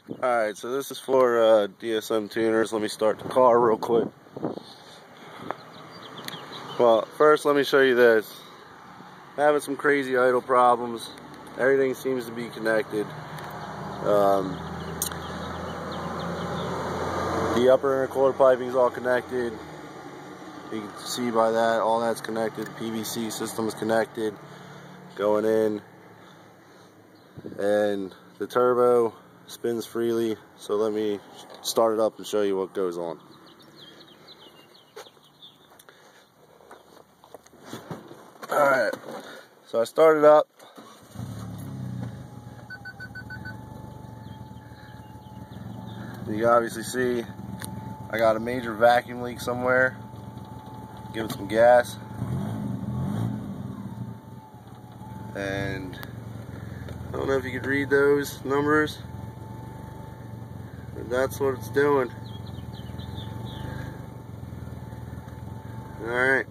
Alright, so this is for DSM tuners. Let me start the car real quick. Well, first let me show you this. I'm having some crazy idle problems. Everything seems to be connected. The upper intercooler piping is all connected. You can see by that, all that's connected. PVC system is connected, going in, and the turbo spins freely. So let me start it up and show you what goes on. Alright, so I started up. You can obviously see I got a major vacuum leak somewhere. Give it some gas. And I don't know if you could read those numbers, but that's what it's doing. Alright.